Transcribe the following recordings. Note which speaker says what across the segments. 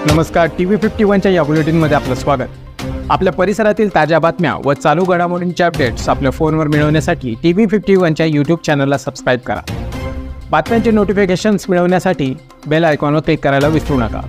Speaker 1: नमस्कार, TV51च्या या बुलेटिनमध्ये आपलं स्वागत। आपल्या परिसरातील ताज्या बातम्या व चालू घडामोडींचे अपडेट्स आपल्या फोनवर मिळवण्यासाठी TV51च्या YouTube चॅनलला सबस्क्राइब करा। बातम्यांचे नोटिफिकेशन्स मिळवण्यासाठी बेल आयकॉनवर क्लिक करायला विसरू नका।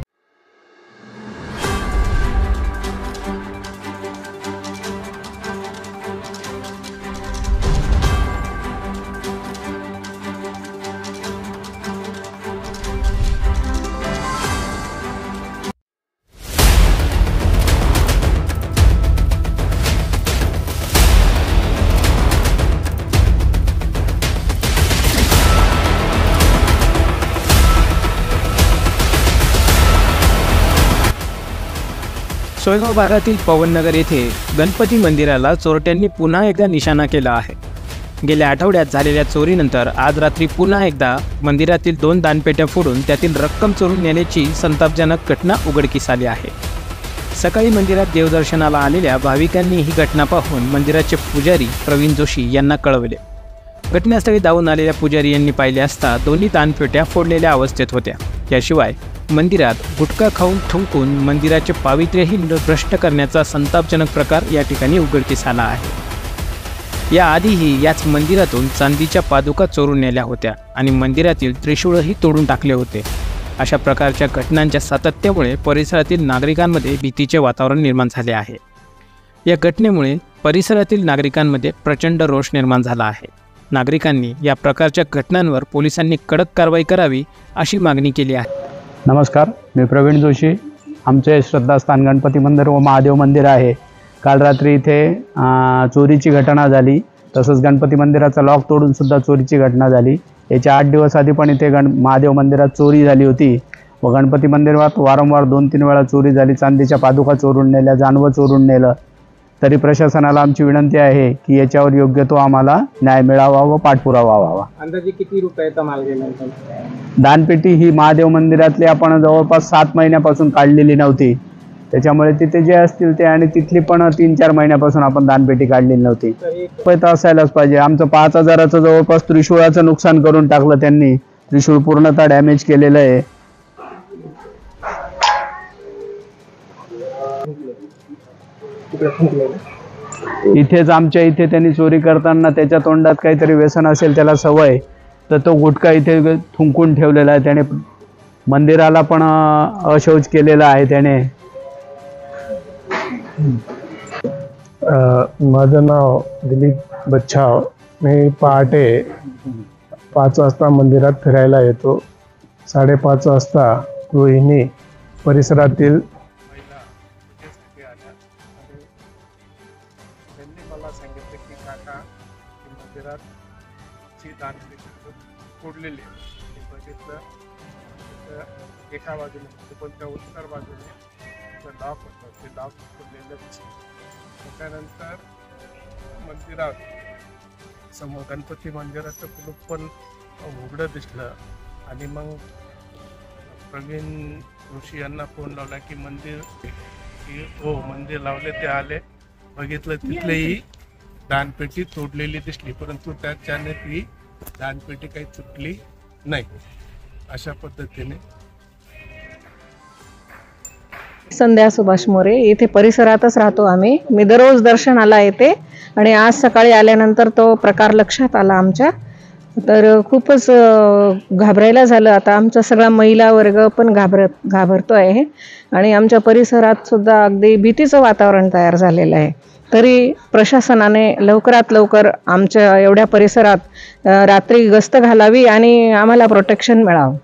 Speaker 1: सोयगाव भागातील पवननगर येथे गणपती मंदिराला चोरट्यांनी पुन्हा एकदा निशाणा केला आहे। गेल्या आठवड्यात झालेल्या चोरीनंतर आज रात्री पुन्हा एकदा मंदिरातील 2 दानपेट्या फोडून त्यातील रक्कम चोरून नेल्याची संतापजनक घटना उघडकीस आली आहे। सकाळी मंदिरात देवदर्शनाला आलेल्या भाविकांनी ही घटना पाहून मंदिराचे पुजारी प्रवीण जोशी यांना कळवले। घटनास्थळी धावून आलेल्या पुजारी यांनी पाहिले असता दोन्ही दानपेट्या फोडलेल्या अवस्थेत होत्या। याशिवाय मंदिरात गुटखा खाऊन थुंकून मंदिराचे पावित्र्यही भ्रष्ट करण्याचा संतापजनक प्रकार या ठिकाणी उघडकीस आला आहे। याआधीही याच मंदिरातून चांदीच्या पादुका चोरून नेल्या होत्या आणि मंदिरातील त्रिशूळही तोडून टाकले होते। अशा प्रकारच्या घटनांच्या सातत्यामुळे परिसरातील नागरिकांमध्ये भीतीचे वातावरण निर्माण झाले आहे। या घटनेमुळे परिसरातील नागरिकांमध्ये प्रचंड रोष निर्माण झाला आहे। नागरिकांनी या प्रकारच्या घटनांवर पोलिसांनी कडक कारवाई करावी अशी मागणी केली आहे।
Speaker 2: नमस्कार, मी प्रवीण जोशी। आमचे श्रद्धास्थान गणपती मंदिर व महादेव मंदिर आहे। काल रात्री इथे चोरीची घटना झाली, तसंच गणपती मंदिराचा लॉक तोडून सुद्धा चोरीची घटना झाली। याच्या 8 दिवस आधी पण इथे महादेव मंदिरात चोरी झाली होती व गणपती मंदिरात वारंवार 2-3 वेळा चोरी झाली। चांदीच्या पादुका चोरून नेल्या, जानवं चोरून नेलं। तरी प्रशासनाला आमची विनंती आहे की याच्यावर योग्य तो आम्हाला न्याय मिळावा व पाठपुरावा व्हावा।
Speaker 1: अंदाजे किती रुपयाचा माल गेला?
Speaker 2: दानपेटी ही महादेव मंदिरातली आपण जवळपास 7 महिन्यापासून काढलेली नव्हती, त्याच्यामुळे तिथे जे असतील ते आणि तिथली पण 3-4 महिन्यापासून आपण दानपेटी काढलेली नव्हती। पैसा असायलाच पाहिजे। आमचं 5,000चं जवळपास त्रिशूळाचं नुकसान करून टाकलं त्यांनी। त्रिशूळ पूर्णतः डॅमेज केलेलं आहे। इथेच आमच्या इथे त्यांनी चोरी करताना त्याच्या तोंडात काहीतरी व्यसन असेल, त्याला सवय, तर तो गुटखा इथे थुंकून ठेवलेला आहे त्याने। मंदिराला पण अशौच केलेला आहे त्याने।
Speaker 3: माझं नाव दिलीप बच्छाव। मी पहाटे 5 वाजता मंदिरात फिरायला येतो। 5:30 वाजता रोहिणी परिसरातील त्यांनी मला सांगितलं की काका मंदिरात दानपेटी फोडलेली आहे। बघितलं तर एका बाजूने टेबलच्या उत्तर बाजूने लॉक होतं, ते लॉक फोडलेलं दिसलं। त्याच्यानंतर मंदिरात समोर गणपती मंदिराचं कुलूप पण उघडं दिसलं आणि मग प्रवीण ऋषी यांना फोन लावला की मंदिर लावले। ते आले, बघितलं तिथलेही दानपेटी तोडलेली दिसली, परंतु त्याच्याने ती दानपेटी काही तुटली नाही। अशा पद्धतीने
Speaker 4: संध्या सुभाष मोरे, इथे परिसरातच राहतो आम्ही। मी दररोज दर्शनाला येते आणि आज सकाळी आल्यानंतर तो प्रकार लक्षात आला आमच्या, तर खूपच घाबरायला झालं। आता आमचा सगळा महिला वर्ग पण घाबरतो आहे आणि आमच्या परिसरात सुद्धा अगदी भीतीचं वातावरण तयार झालेलं आहे। तरी प्रशासनाने लवकरात लवकर आमच्या एवढ्या परिसरात रात्री गस्त घालावी आणि आम्हाला प्रोटेक्शन मिळावं।